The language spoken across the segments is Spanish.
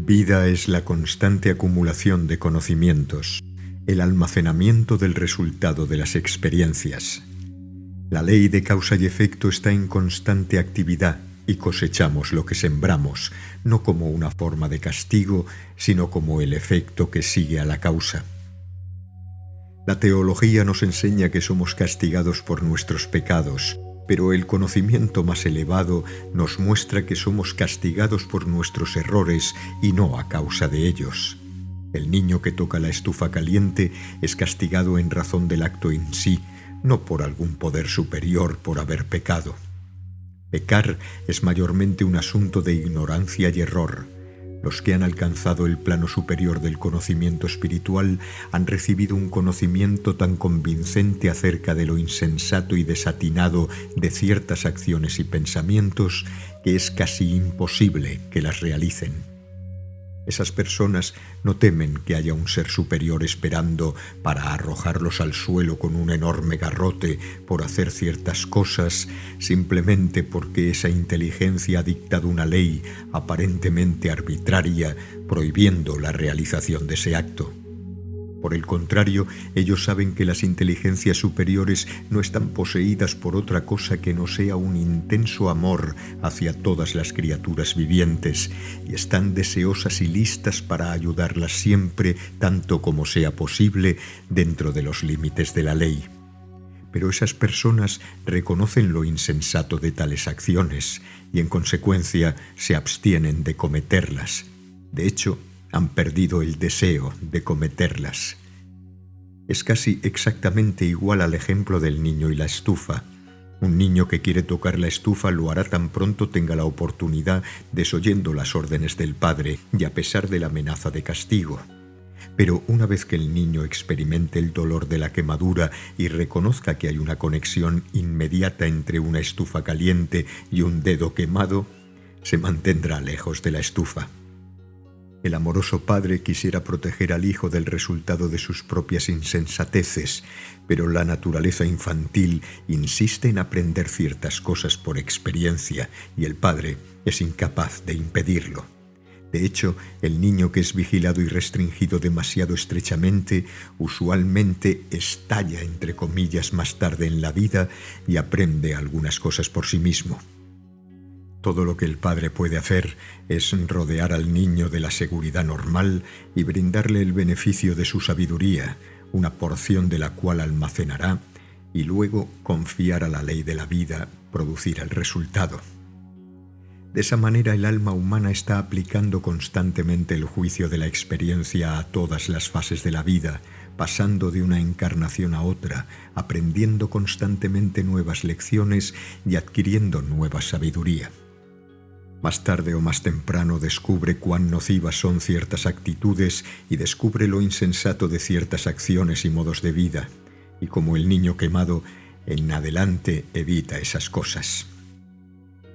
Vida es la constante acumulación de conocimientos, el almacenamiento del resultado de las experiencias. La ley de causa y efecto está en constante actividad y cosechamos lo que sembramos, no como una forma de castigo, sino como el efecto que sigue a la causa. La teología nos enseña que somos castigados por nuestros pecados, pero el conocimiento más elevado nos muestra que somos castigados por nuestros errores y no a causa de ellos. El niño que toca la estufa caliente es castigado en razón del acto en sí, no por algún poder superior por haber pecado. Pecar es mayormente un asunto de ignorancia y error. Los que han alcanzado el plano superior del conocimiento espiritual han recibido un conocimiento tan convincente acerca de lo insensato y desatinado de ciertas acciones y pensamientos que es casi imposible que las realicen. Esas personas no temen que haya un ser superior esperando para arrojarlos al suelo con un enorme garrote por hacer ciertas cosas, simplemente porque esa inteligencia ha dictado una ley aparentemente arbitraria prohibiendo la realización de ese acto. Por el contrario, ellos saben que las inteligencias superiores no están poseídas por otra cosa que no sea un intenso amor hacia todas las criaturas vivientes y están deseosas y listas para ayudarlas siempre, tanto como sea posible, dentro de los límites de la ley. Pero esas personas reconocen lo insensato de tales acciones y, en consecuencia, se abstienen de cometerlas. De hecho, han perdido el deseo de cometerlas. Es casi exactamente igual al ejemplo del niño y la estufa. Un niño que quiere tocar la estufa lo hará tan pronto tenga la oportunidad, desoyendo las órdenes del padre y a pesar de la amenaza de castigo. Pero una vez que el niño experimente el dolor de la quemadura y reconozca que hay una conexión inmediata entre una estufa caliente y un dedo quemado, se mantendrá lejos de la estufa. El amoroso padre quisiera proteger al hijo del resultado de sus propias insensateces, pero la naturaleza infantil insiste en aprender ciertas cosas por experiencia y el padre es incapaz de impedirlo. De hecho, el niño que es vigilado y restringido demasiado estrechamente usualmente estalla, entre comillas, más tarde en la vida y aprende algunas cosas por sí mismo. Todo lo que el padre puede hacer es rodear al niño de la seguridad normal y brindarle el beneficio de su sabiduría, una porción de la cual almacenará, y luego confiar a la ley de la vida producir el resultado. De esa manera el alma humana está aplicando constantemente el juicio de la experiencia a todas las fases de la vida, pasando de una encarnación a otra, aprendiendo constantemente nuevas lecciones y adquiriendo nueva sabiduría. Más tarde o más temprano descubre cuán nocivas son ciertas actitudes y descubre lo insensato de ciertas acciones y modos de vida, y como el niño quemado, en adelante evita esas cosas.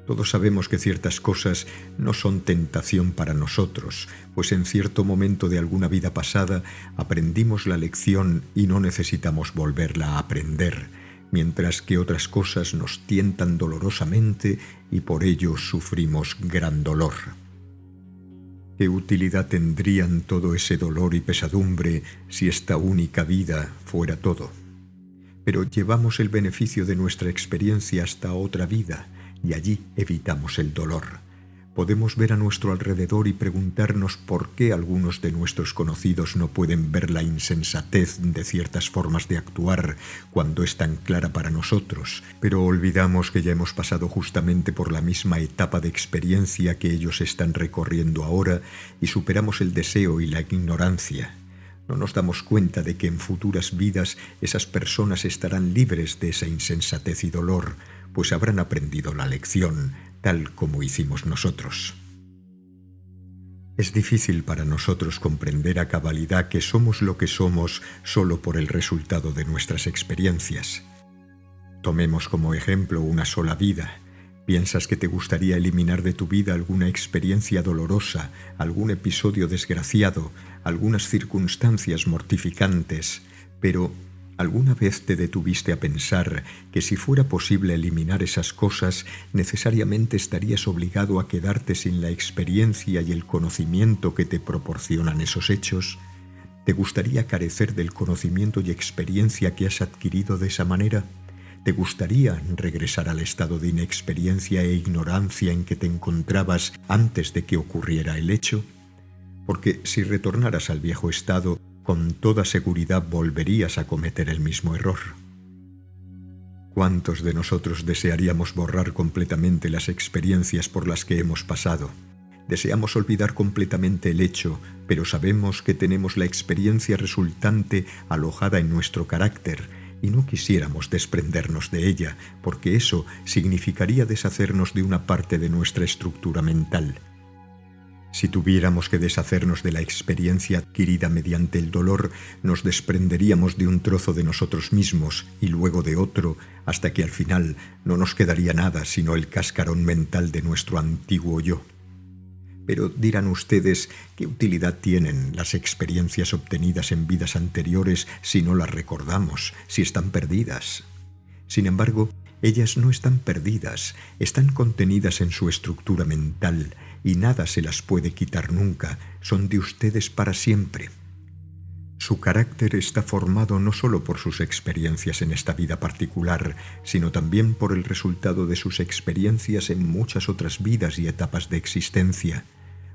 Todos sabemos que ciertas cosas no son tentación para nosotros, pues en cierto momento de alguna vida pasada aprendimos la lección y no necesitamos volverla a aprender, mientras que otras cosas nos tientan dolorosamente y por ello sufrimos gran dolor. ¿Qué utilidad tendrían todo ese dolor y pesadumbre si esta única vida fuera todo? Pero llevamos el beneficio de nuestra experiencia hasta otra vida y allí evitamos el dolor. Podemos ver a nuestro alrededor y preguntarnos por qué algunos de nuestros conocidos no pueden ver la insensatez de ciertas formas de actuar cuando es tan clara para nosotros, pero olvidamos que ya hemos pasado justamente por la misma etapa de experiencia que ellos están recorriendo ahora y superamos el deseo y la ignorancia. No nos damos cuenta de que en futuras vidas esas personas estarán libres de esa insensatez y dolor, pues habrán aprendido la lección, tal como hicimos nosotros. Es difícil para nosotros comprender a cabalidad que somos lo que somos solo por el resultado de nuestras experiencias. Tomemos como ejemplo una sola vida. Piensas que te gustaría eliminar de tu vida alguna experiencia dolorosa, algún episodio desgraciado, algunas circunstancias mortificantes, pero ¿Alguna vez te detuviste a pensar que si fuera posible eliminar esas cosas, necesariamente estarías obligado a quedarte sin la experiencia y el conocimiento que te proporcionan esos hechos? ¿Te gustaría carecer del conocimiento y experiencia que has adquirido de esa manera? ¿Te gustaría regresar al estado de inexperiencia e ignorancia en que te encontrabas antes de que ocurriera el hecho? Porque si retornaras al viejo estado, con toda seguridad volverías a cometer el mismo error. ¿Cuántos de nosotros desearíamos borrar completamente las experiencias por las que hemos pasado? Deseamos olvidar completamente el hecho, pero sabemos que tenemos la experiencia resultante alojada en nuestro carácter y no quisiéramos desprendernos de ella, porque eso significaría deshacernos de una parte de nuestra estructura mental. Si tuviéramos que deshacernos de la experiencia adquirida mediante el dolor, nos desprenderíamos de un trozo de nosotros mismos y luego de otro, hasta que al final no nos quedaría nada sino el cascarón mental de nuestro antiguo yo. Pero dirán ustedes, ¿qué utilidad tienen las experiencias obtenidas en vidas anteriores si no las recordamos, si están perdidas? Sin embargo, ellas no están perdidas, están contenidas en su estructura mental y nada se las puede quitar nunca, son de ustedes para siempre. Su carácter está formado no solo por sus experiencias en esta vida particular, sino también por el resultado de sus experiencias en muchas otras vidas y etapas de existencia.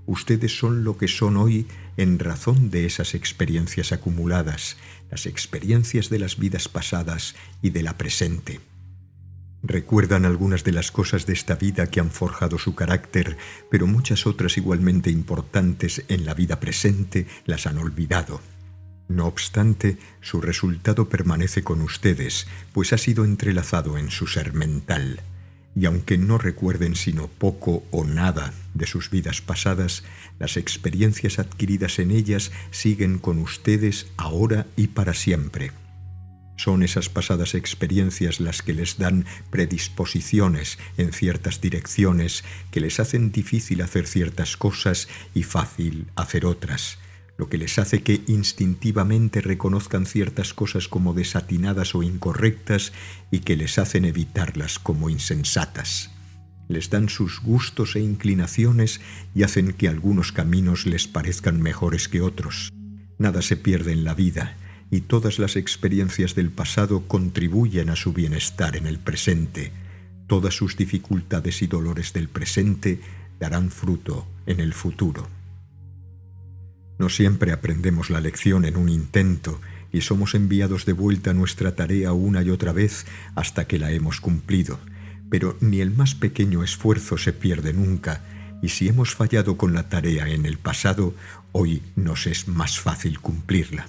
Ustedes son lo que son hoy en razón de esas experiencias acumuladas, las experiencias de las vidas pasadas y de la presente. Recuerdan algunas de las cosas de esta vida que han forjado su carácter, pero muchas otras igualmente importantes en la vida presente las han olvidado. No obstante, su resultado permanece con ustedes, pues ha sido entrelazado en su ser mental. Y aunque no recuerden sino poco o nada de sus vidas pasadas, las experiencias adquiridas en ellas siguen con ustedes ahora y para siempre. Son esas pasadas experiencias las que les dan predisposiciones en ciertas direcciones, que les hacen difícil hacer ciertas cosas y fácil hacer otras, lo que les hace que instintivamente reconozcan ciertas cosas como desatinadas o incorrectas y que les hacen evitarlas como insensatas. Les dan sus gustos e inclinaciones y hacen que algunos caminos les parezcan mejores que otros. Nada se pierde en la vida, y todas las experiencias del pasado contribuyen a su bienestar en el presente. Todas sus dificultades y dolores del presente darán fruto en el futuro. No siempre aprendemos la lección en un intento y somos enviados de vuelta a nuestra tarea una y otra vez hasta que la hemos cumplido, pero ni el más pequeño esfuerzo se pierde nunca, y si hemos fallado con la tarea en el pasado, hoy nos es más fácil cumplirla.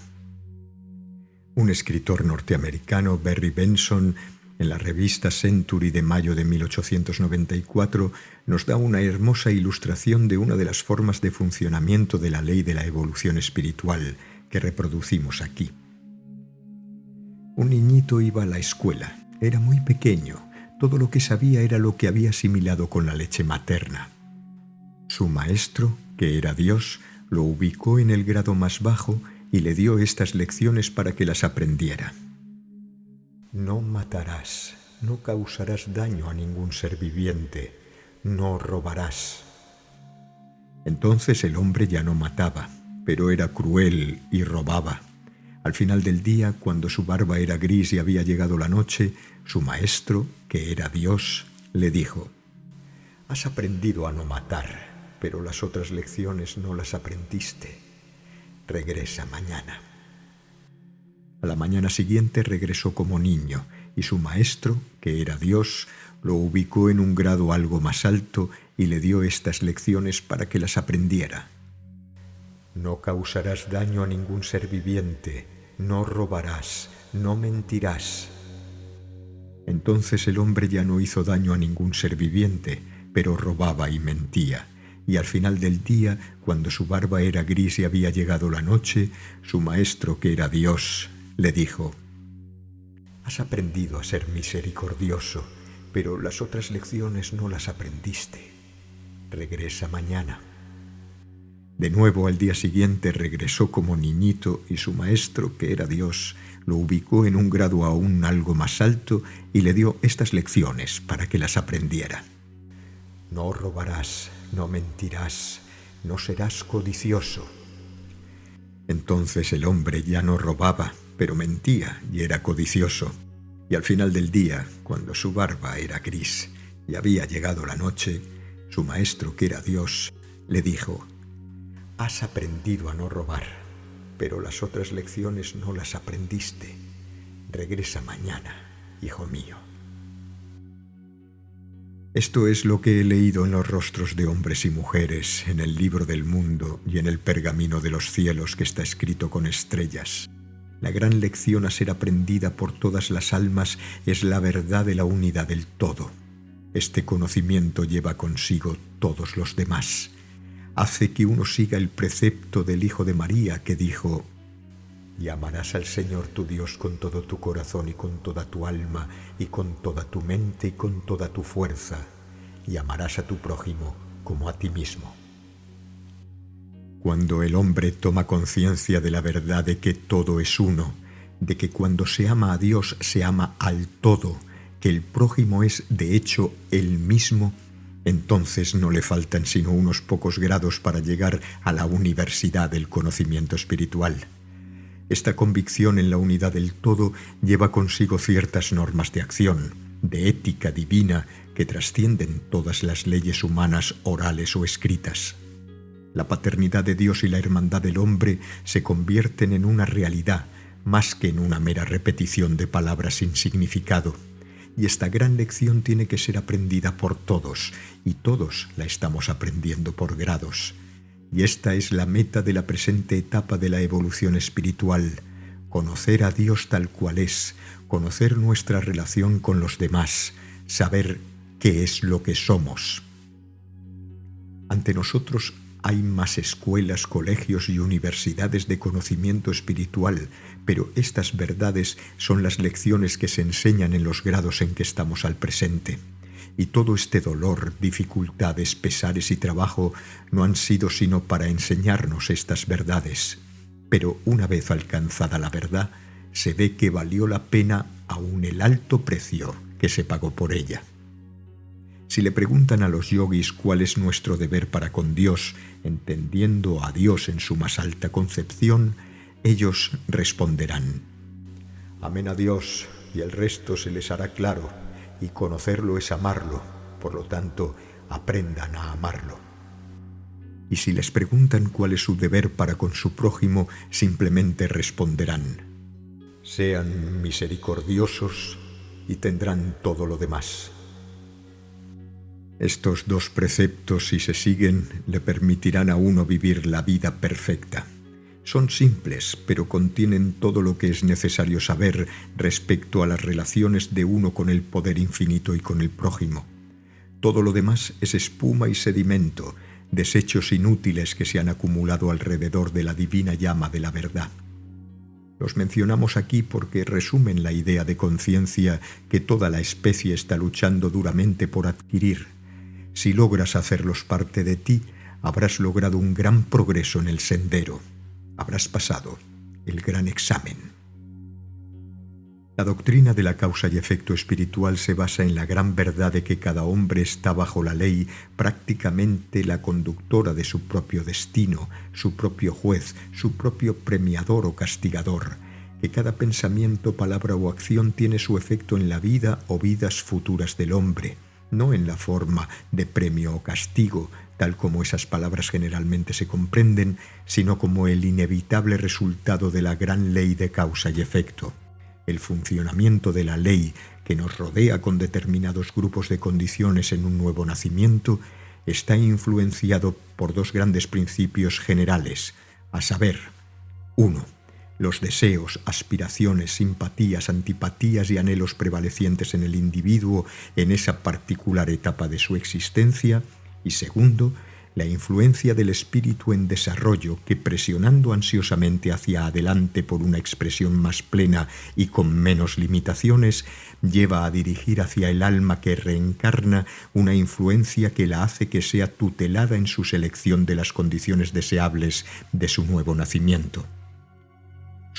Un escritor norteamericano, Barry Benson, en la revista Century de mayo de 1894, nos da una hermosa ilustración de una de las formas de funcionamiento de la ley de la evolución espiritual que reproducimos aquí. Un niñito iba a la escuela. Era muy pequeño. Todo lo que sabía era lo que había asimilado con la leche materna. Su maestro, que era Dios, lo ubicó en el grado más bajo y le dio estas lecciones para que las aprendiera. No matarás, no causarás daño a ningún ser viviente, no robarás. Entonces el hombre ya no mataba, pero era cruel y robaba. Al final del día, cuando su barba era gris y había llegado la noche, su maestro, que era Dios, le dijo: «Has aprendido a no matar, pero las otras lecciones no las aprendiste. Regresa mañana». A la mañana siguiente regresó como niño, y su maestro, que era Dios, lo ubicó en un grado algo más alto y le dio estas lecciones para que las aprendiera. No causarás daño a ningún ser viviente, no robarás, no mentirás. Entonces el hombre ya no hizo daño a ningún ser viviente, pero robaba y mentía. Y al final del día, cuando su barba era gris y había llegado la noche, su maestro, que era Dios, le dijo: «Has aprendido a ser misericordioso, pero las otras lecciones no las aprendiste. Regresa mañana». De nuevo, al día siguiente, regresó como niñito y su maestro, que era Dios, lo ubicó en un grado aún algo más alto y le dio estas lecciones para que las aprendiera. No robarás, no mentirás, no serás codicioso. Entonces el hombre ya no robaba, pero mentía y era codicioso. Y al final del día, cuando su barba era gris y había llegado la noche, su maestro, que era Dios, le dijo: «Has aprendido a no robar, pero las otras lecciones no las aprendiste. Regresa mañana, hijo mío». Esto es lo que he leído en los rostros de hombres y mujeres, en el libro del mundo y en el pergamino de los cielos que está escrito con estrellas. La gran lección a ser aprendida por todas las almas es la verdad de la unidad del todo. Este conocimiento lleva consigo todos los demás. Hace que uno siga el precepto del Hijo de María, que dijo: «Y amarás al Señor tu Dios con todo tu corazón y con toda tu alma y con toda tu mente y con toda tu fuerza, y amarás a tu prójimo como a ti mismo». Cuando el hombre toma conciencia de la verdad de que todo es uno, de que cuando se ama a Dios se ama al todo, que el prójimo es de hecho él mismo, entonces no le faltan sino unos pocos grados para llegar a la universidad del conocimiento espiritual. Esta convicción en la unidad del todo lleva consigo ciertas normas de acción, de ética divina, que trascienden todas las leyes humanas orales o escritas. La paternidad de Dios y la hermandad del hombre se convierten en una realidad, más que en una mera repetición de palabras sin significado. Y esta gran lección tiene que ser aprendida por todos, y todos la estamos aprendiendo por grados. Y esta es la meta de la presente etapa de la evolución espiritual: conocer a Dios tal cual es, conocer nuestra relación con los demás, saber qué es lo que somos. Ante nosotros hay más escuelas, colegios y universidades de conocimiento espiritual, pero estas verdades son las lecciones que se enseñan en los grados en que estamos al presente. Y todo este dolor, dificultades, pesares y trabajo no han sido sino para enseñarnos estas verdades. Pero una vez alcanzada la verdad, se ve que valió la pena aún el alto precio que se pagó por ella. Si le preguntan a los yogis cuál es nuestro deber para con Dios, entendiendo a Dios en su más alta concepción, ellos responderán: «Amen a Dios y el resto se les hará claro, y conocerlo es amarlo, por lo tanto, aprendan a amarlo». Y si les preguntan cuál es su deber para con su prójimo, simplemente responderán: «Sean misericordiosos y tendrán todo lo demás». Estos dos preceptos, si se siguen, le permitirán a uno vivir la vida perfecta. Son simples, pero contienen todo lo que es necesario saber respecto a las relaciones de uno con el poder infinito y con el prójimo. Todo lo demás es espuma y sedimento, desechos inútiles que se han acumulado alrededor de la divina llama de la verdad. Los mencionamos aquí porque resumen la idea de conciencia que toda la especie está luchando duramente por adquirir. Si logras hacerlos parte de ti, habrás logrado un gran progreso en el sendero. Habrás pasado el gran examen. La doctrina de la causa y efecto espiritual se basa en la gran verdad de que cada hombre está bajo la ley, prácticamente la conductora de su propio destino, su propio juez, su propio premiador o castigador, que cada pensamiento, palabra o acción tiene su efecto en la vida o vidas futuras del hombre, no en la forma de premio o castigo, tal como esas palabras generalmente se comprenden, sino como el inevitable resultado de la gran ley de causa y efecto. El funcionamiento de la ley que nos rodea con determinados grupos de condiciones en un nuevo nacimiento está influenciado por dos grandes principios generales, a saber: 1. Los deseos, aspiraciones, simpatías, antipatías y anhelos prevalecientes en el individuo en esa particular etapa de su existencia, y segundo, la influencia del espíritu en desarrollo que, presionando ansiosamente hacia adelante por una expresión más plena y con menos limitaciones, lleva a dirigir hacia el alma que reencarna una influencia que la hace que sea tutelada en su selección de las condiciones deseables de su nuevo nacimiento.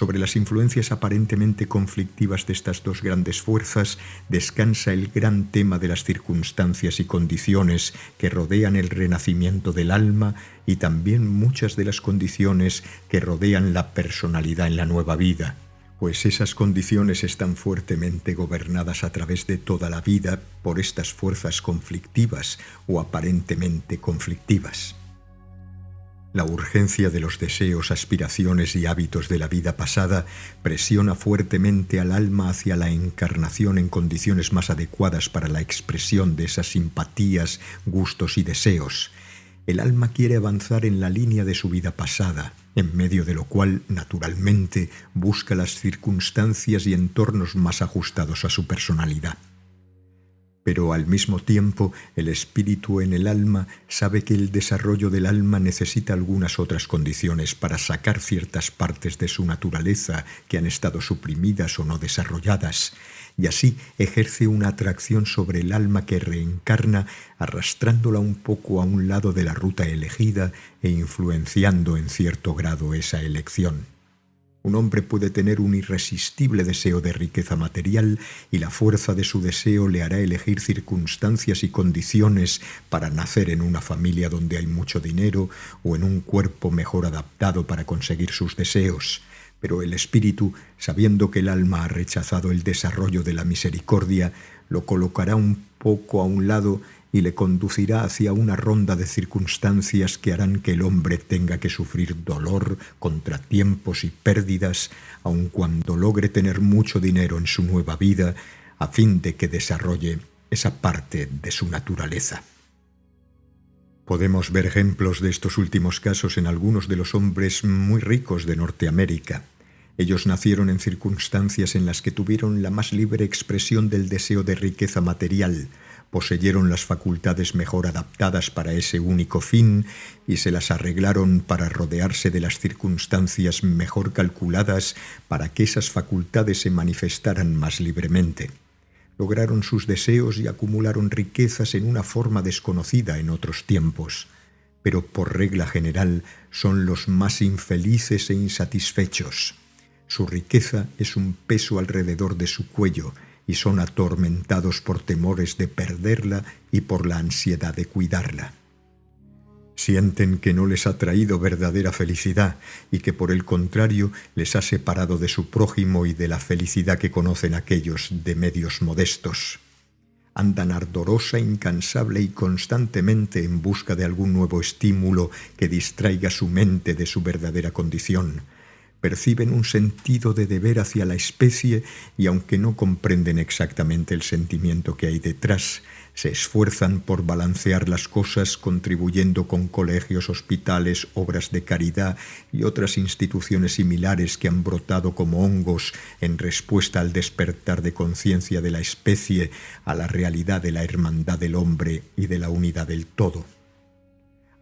Sobre las influencias aparentemente conflictivas de estas dos grandes fuerzas descansa el gran tema de las circunstancias y condiciones que rodean el renacimiento del alma y también muchas de las condiciones que rodean la personalidad en la nueva vida, pues esas condiciones están fuertemente gobernadas a través de toda la vida por estas fuerzas conflictivas o aparentemente conflictivas. La urgencia de los deseos, aspiraciones y hábitos de la vida pasada presiona fuertemente al alma hacia la encarnación en condiciones más adecuadas para la expresión de esas simpatías, gustos y deseos. El alma quiere avanzar en la línea de su vida pasada, en medio de lo cual, naturalmente, busca las circunstancias y entornos más ajustados a su personalidad. Pero al mismo tiempo, el espíritu en el alma sabe que el desarrollo del alma necesita algunas otras condiciones para sacar ciertas partes de su naturaleza que han estado suprimidas o no desarrolladas, y así ejerce una atracción sobre el alma que reencarna, arrastrándola un poco a un lado de la ruta elegida e influenciando en cierto grado esa elección. Un hombre puede tener un irresistible deseo de riqueza material y la fuerza de su deseo le hará elegir circunstancias y condiciones para nacer en una familia donde hay mucho dinero o en un cuerpo mejor adaptado para conseguir sus deseos. Pero el espíritu, sabiendo que el alma ha rechazado el desarrollo de la misericordia, lo colocará un poco a un lado y le conducirá hacia una ronda de circunstancias que harán que el hombre tenga que sufrir dolor, contratiempos y pérdidas, aun cuando logre tener mucho dinero en su nueva vida, a fin de que desarrolle esa parte de su naturaleza. Podemos ver ejemplos de estos últimos casos en algunos de los hombres muy ricos de Norteamérica. Ellos nacieron en circunstancias en las que tuvieron la más libre expresión del deseo de riqueza material, poseyeron las facultades mejor adaptadas para ese único fin y se las arreglaron para rodearse de las circunstancias mejor calculadas para que esas facultades se manifestaran más libremente. Lograron sus deseos y acumularon riquezas en una forma desconocida en otros tiempos, pero por regla general son los más infelices e insatisfechos. Su riqueza es un peso alrededor de su cuello y son atormentados por temores de perderla y por la ansiedad de cuidarla. Sienten que no les ha traído verdadera felicidad y que por el contrario les ha separado de su prójimo y de la felicidad que conocen aquellos de medios modestos. Andan ardorosa, incansable y constantemente en busca de algún nuevo estímulo que distraiga su mente de su verdadera condición. Perciben un sentido de deber hacia la especie y aunque no comprenden exactamente el sentimiento que hay detrás, se esfuerzan por balancear las cosas contribuyendo con colegios, hospitales, obras de caridad y otras instituciones similares que han brotado como hongos en respuesta al despertar de conciencia de la especie a la realidad de la hermandad del hombre y de la unidad del todo.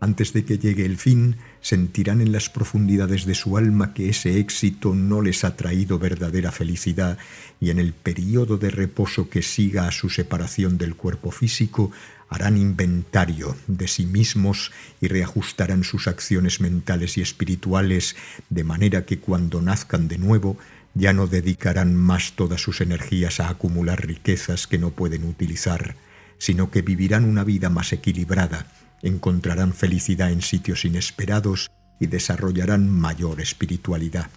Antes de que llegue el fin, sentirán en las profundidades de su alma que ese éxito no les ha traído verdadera felicidad y en el período de reposo que siga a su separación del cuerpo físico, harán inventario de sí mismos y reajustarán sus acciones mentales y espirituales de manera que cuando nazcan de nuevo ya no dedicarán más todas sus energías a acumular riquezas que no pueden utilizar, sino que vivirán una vida más equilibrada, encontrarán felicidad en sitios inesperados y desarrollarán mayor espiritualidad.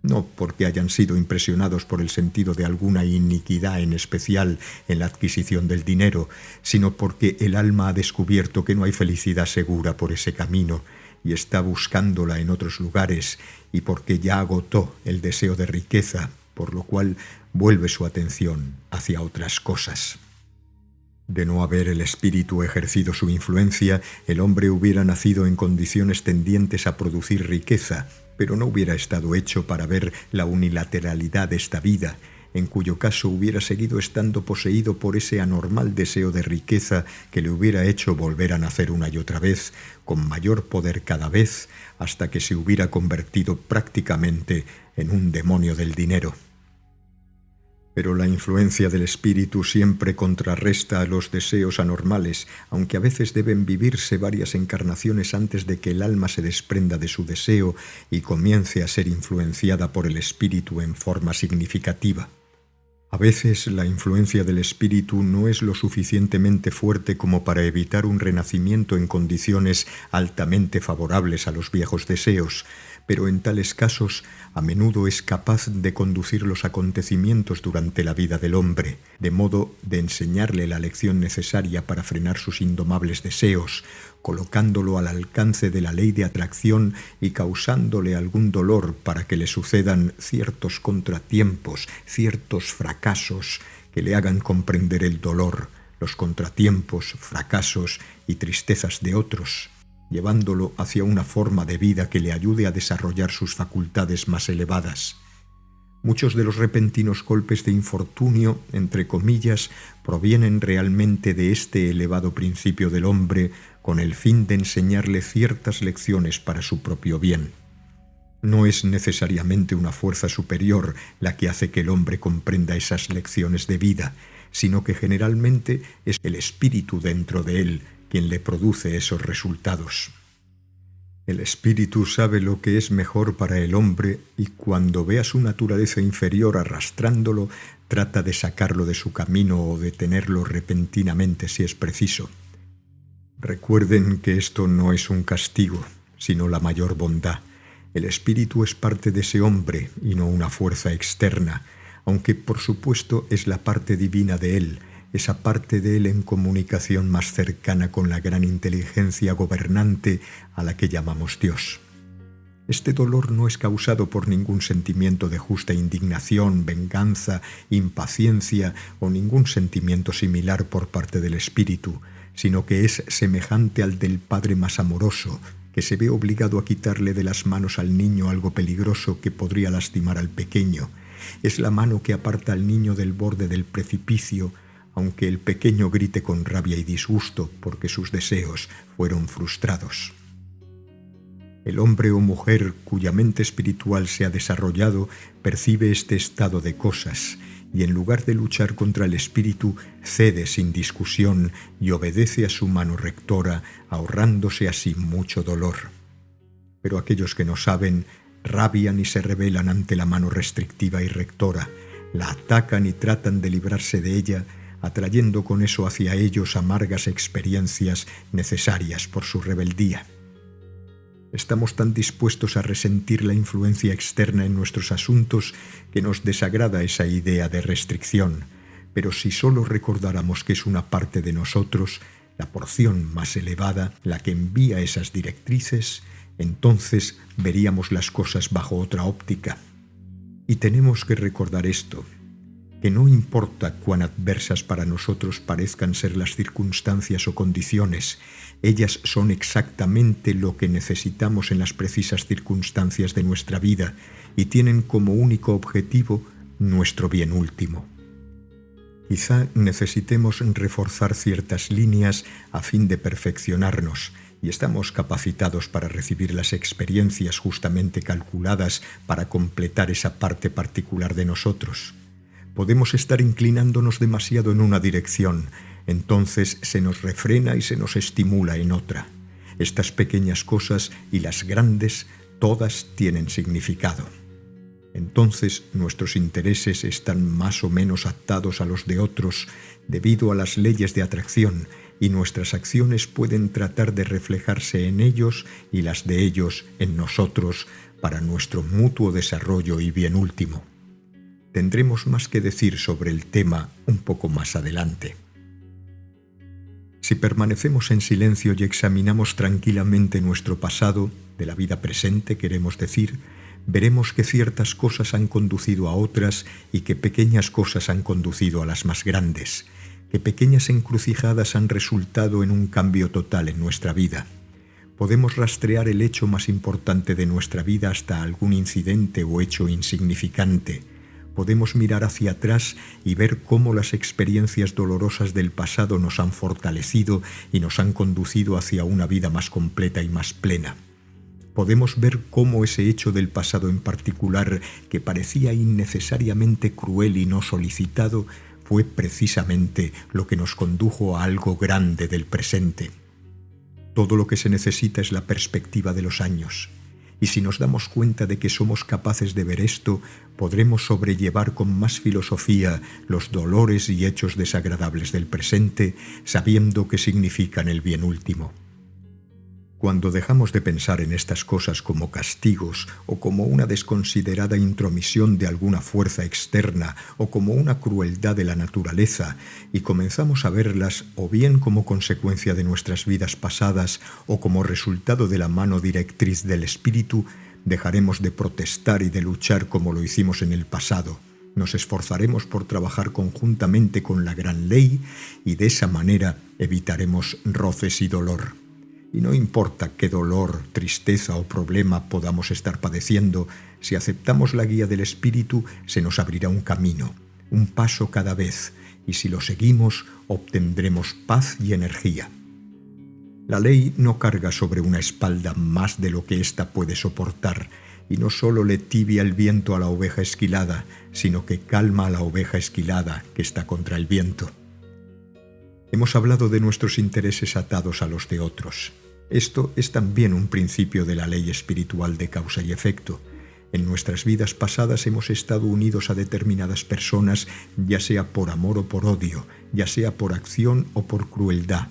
No porque hayan sido impresionados por el sentido de alguna iniquidad en especial en la adquisición del dinero, sino porque el alma ha descubierto que no hay felicidad segura por ese camino y está buscándola en otros lugares, y porque ya agotó el deseo de riqueza, por lo cual vuelve su atención hacia otras cosas. De no haber el espíritu ejercido su influencia, el hombre hubiera nacido en condiciones tendientes a producir riqueza, pero no hubiera estado hecho para ver la unilateralidad de esta vida, en cuyo caso hubiera seguido estando poseído por ese anormal deseo de riqueza que le hubiera hecho volver a nacer una y otra vez, con mayor poder cada vez, hasta que se hubiera convertido prácticamente en un demonio del dinero. Pero la influencia del espíritu siempre contrarresta a los deseos anormales, aunque a veces deben vivirse varias encarnaciones antes de que el alma se desprenda de su deseo y comience a ser influenciada por el espíritu en forma significativa. A veces la influencia del espíritu no es lo suficientemente fuerte como para evitar un renacimiento en condiciones altamente favorables a los viejos deseos, pero en tales casos a menudo es capaz de conducir los acontecimientos durante la vida del hombre, de modo de enseñarle la lección necesaria para frenar sus indomables deseos, colocándolo al alcance de la ley de atracción y causándole algún dolor para que le sucedan ciertos contratiempos, ciertos fracasos que le hagan comprender el dolor, los contratiempos, fracasos y tristezas de otros, llevándolo hacia una forma de vida que le ayude a desarrollar sus facultades más elevadas. Muchos de los repentinos golpes de infortunio, entre comillas, provienen realmente de este elevado principio del hombre con el fin de enseñarle ciertas lecciones para su propio bien. No es necesariamente una fuerza superior la que hace que el hombre comprenda esas lecciones de vida, sino que generalmente es el espíritu dentro de él quien le produce esos resultados. El espíritu sabe lo que es mejor para el hombre y cuando ve a su naturaleza inferior arrastrándolo, trata de sacarlo de su camino o detenerlo repentinamente si es preciso. Recuerden que esto no es un castigo, sino la mayor bondad. El espíritu es parte de ese hombre y no una fuerza externa, aunque por supuesto es la parte divina de él, esa parte de él en comunicación más cercana con la gran inteligencia gobernante a la que llamamos Dios. Este dolor no es causado por ningún sentimiento de justa indignación, venganza, impaciencia o ningún sentimiento similar por parte del espíritu, sino que es semejante al del padre más amoroso, que se ve obligado a quitarle de las manos al niño algo peligroso que podría lastimar al pequeño. Es la mano que aparta al niño del borde del precipicio, aunque el pequeño grite con rabia y disgusto porque sus deseos fueron frustrados. El hombre o mujer cuya mente espiritual se ha desarrollado percibe este estado de cosas y en lugar de luchar contra el espíritu cede sin discusión y obedece a su mano rectora, ahorrándose así mucho dolor. Pero aquellos que no saben rabian y se rebelan ante la mano restrictiva y rectora, la atacan y tratan de librarse de ella, atrayendo con eso hacia ellos amargas experiencias necesarias por su rebeldía. Estamos tan dispuestos a resentir la influencia externa en nuestros asuntos que nos desagrada esa idea de restricción, pero si solo recordáramos que es una parte de nosotros, la porción más elevada, la que envía esas directrices, entonces veríamos las cosas bajo otra óptica. Y tenemos que recordar esto, que no importa cuán adversas para nosotros parezcan ser las circunstancias o condiciones, ellas son exactamente lo que necesitamos en las precisas circunstancias de nuestra vida y tienen como único objetivo nuestro bien último. Quizá necesitemos reforzar ciertas líneas a fin de perfeccionarnos y estamos capacitados para recibir las experiencias justamente calculadas para completar esa parte particular de nosotros. Podemos estar inclinándonos demasiado en una dirección, entonces se nos refrena y se nos estimula en otra. Estas pequeñas cosas y las grandes, todas tienen significado. Entonces nuestros intereses están más o menos atados a los de otros debido a las leyes de atracción y nuestras acciones pueden tratar de reflejarse en ellos y las de ellos en nosotros para nuestro mutuo desarrollo y bien último. Tendremos más que decir sobre el tema un poco más adelante. Si permanecemos en silencio y examinamos tranquilamente nuestro pasado, de la vida presente queremos decir, veremos que ciertas cosas han conducido a otras y que pequeñas cosas han conducido a las más grandes, que pequeñas encrucijadas han resultado en un cambio total en nuestra vida. Podemos rastrear el hecho más importante de nuestra vida hasta algún incidente o hecho insignificante. Podemos mirar hacia atrás y ver cómo las experiencias dolorosas del pasado nos han fortalecido y nos han conducido hacia una vida más completa y más plena. Podemos ver cómo ese hecho del pasado en particular, que parecía innecesariamente cruel y no solicitado, fue precisamente lo que nos condujo a algo grande del presente. Todo lo que se necesita es la perspectiva de los años. Y si nos damos cuenta de que somos capaces de ver esto, podremos sobrellevar con más filosofía los dolores y hechos desagradables del presente, sabiendo que significan el bien último. Cuando dejamos de pensar en estas cosas como castigos o como una desconsiderada intromisión de alguna fuerza externa o como una crueldad de la naturaleza y comenzamos a verlas o bien como consecuencia de nuestras vidas pasadas o como resultado de la mano directriz del espíritu, dejaremos de protestar y de luchar como lo hicimos en el pasado. Nos esforzaremos por trabajar conjuntamente con la gran ley y de esa manera evitaremos roces y dolor. Y no importa qué dolor, tristeza o problema podamos estar padeciendo, si aceptamos la guía del Espíritu, se nos abrirá un camino, un paso cada vez, y si lo seguimos, obtendremos paz y energía. La ley no carga sobre una espalda más de lo que ésta puede soportar, y no solo le tibia el viento a la oveja esquilada, sino que calma a la oveja esquilada que está contra el viento. Hemos hablado de nuestros intereses atados a los de otros. Esto es también un principio de la ley espiritual de causa y efecto. En nuestras vidas pasadas hemos estado unidos a determinadas personas, ya sea por amor o por odio, ya sea por acción o por crueldad.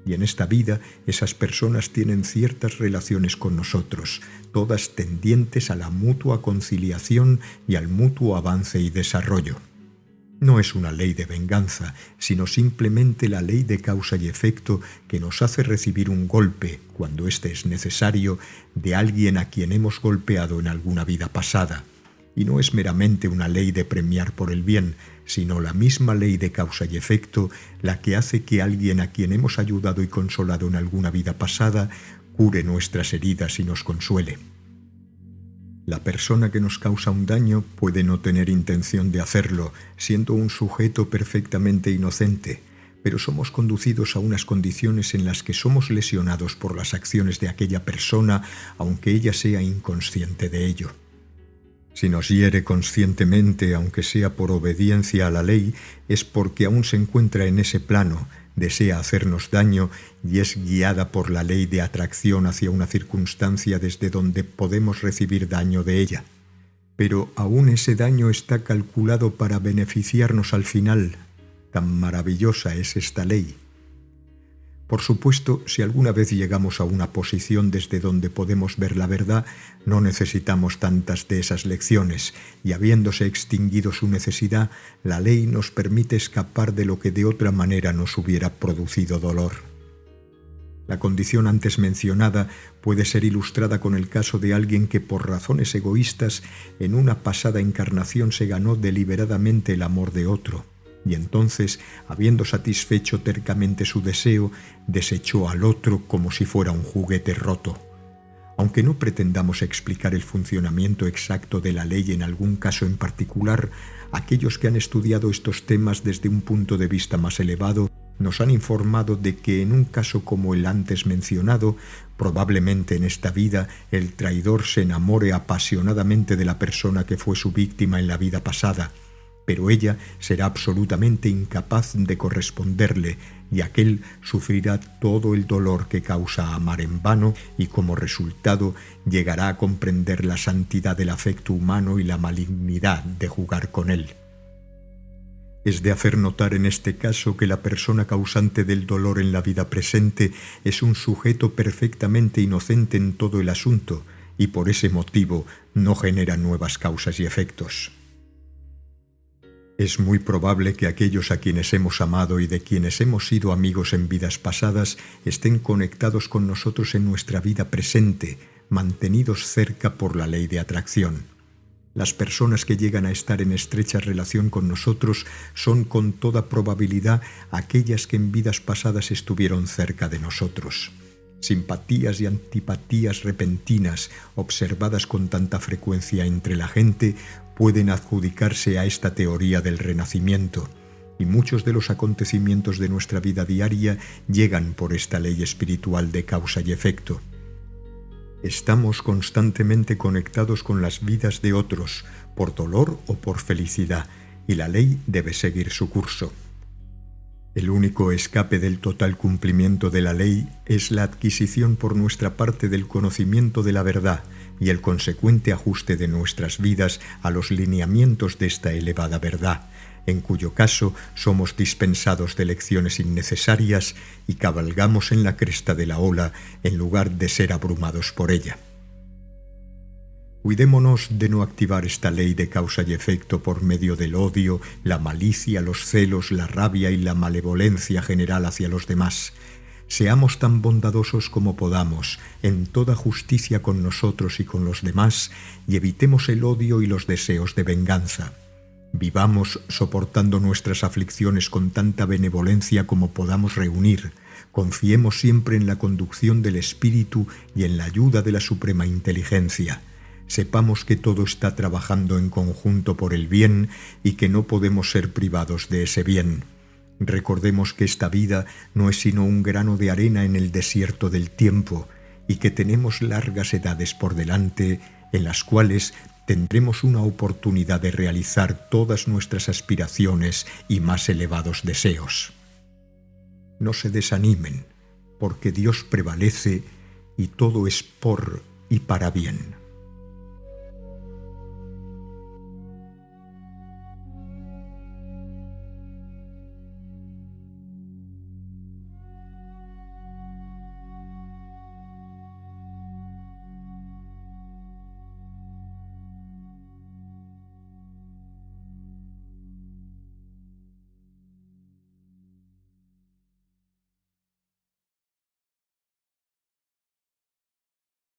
Y en esta vida esas personas tienen ciertas relaciones con nosotros, todas tendientes a la mutua conciliación y al mutuo avance y desarrollo. No es una ley de venganza, sino simplemente la ley de causa y efecto que nos hace recibir un golpe, cuando éste es necesario, de alguien a quien hemos golpeado en alguna vida pasada. Y no es meramente una ley de premiar por el bien, sino la misma ley de causa y efecto la que hace que alguien a quien hemos ayudado y consolado en alguna vida pasada cure nuestras heridas y nos consuele. La persona que nos causa un daño puede no tener intención de hacerlo, siendo un sujeto perfectamente inocente, pero somos conducidos a unas condiciones en las que somos lesionados por las acciones de aquella persona, aunque ella sea inconsciente de ello. Si nos hiere conscientemente, aunque sea por obediencia a la ley, es porque aún se encuentra en ese plano, desea hacernos daño y es guiada por la ley de atracción hacia una circunstancia desde donde podemos recibir daño de ella. Pero aún ese daño está calculado para beneficiarnos al final. Tan maravillosa es esta ley. Por supuesto, si alguna vez llegamos a una posición desde donde podemos ver la verdad, no necesitamos tantas de esas lecciones, y habiéndose extinguido su necesidad, la ley nos permite escapar de lo que de otra manera nos hubiera producido dolor. La condición antes mencionada puede ser ilustrada con el caso de alguien que por razones egoístas en una pasada encarnación se ganó deliberadamente el amor de otro. Y entonces, habiendo satisfecho tercamente su deseo, desechó al otro como si fuera un juguete roto. Aunque no pretendamos explicar el funcionamiento exacto de la ley en algún caso en particular, aquellos que han estudiado estos temas desde un punto de vista más elevado nos han informado de que en un caso como el antes mencionado, probablemente en esta vida el traidor se enamore apasionadamente de la persona que fue su víctima en la vida pasada, pero ella será absolutamente incapaz de corresponderle y aquél sufrirá todo el dolor que causa amar en vano y como resultado llegará a comprender la santidad del afecto humano y la malignidad de jugar con él. Es de hacer notar en este caso que la persona causante del dolor en la vida presente es un sujeto perfectamente inocente en todo el asunto y por ese motivo no genera nuevas causas y efectos. Es muy probable que aquellos a quienes hemos amado y de quienes hemos sido amigos en vidas pasadas estén conectados con nosotros en nuestra vida presente, mantenidos cerca por la ley de atracción. Las personas que llegan a estar en estrecha relación con nosotros son con toda probabilidad aquellas que en vidas pasadas estuvieron cerca de nosotros. simpatías y antipatías repentinas observadas con tanta frecuencia entre la gente pueden adjudicarse a esta teoría del renacimiento, y muchos de los acontecimientos de nuestra vida diaria llegan por esta ley espiritual de causa y efecto. Estamos constantemente conectados con las vidas de otros, por dolor o por felicidad, y la ley debe seguir su curso. El único escape del total cumplimiento de la ley es la adquisición por nuestra parte del conocimiento de la verdad y el consecuente ajuste de nuestras vidas a los lineamientos de esta elevada verdad, en cuyo caso somos dispensados de lecciones innecesarias y cabalgamos en la cresta de la ola en lugar de ser abrumados por ella. Cuidémonos de no activar esta ley de causa y efecto por medio del odio, la malicia, los celos, la rabia y la malevolencia general hacia los demás. Seamos tan bondadosos como podamos, en toda justicia con nosotros y con los demás, y evitemos el odio y los deseos de venganza. Vivamos soportando nuestras aflicciones con tanta benevolencia como podamos reunir. Confiemos siempre en la conducción del Espíritu y en la ayuda de la suprema inteligencia. Sepamos que todo está trabajando en conjunto por el bien y que no podemos ser privados de ese bien. Recordemos que esta vida no es sino un grano de arena en el desierto del tiempo y que tenemos largas edades por delante en las cuales tendremos una oportunidad de realizar todas nuestras aspiraciones y más elevados deseos. No se desanimen, porque Dios prevalece y todo es por y para bien.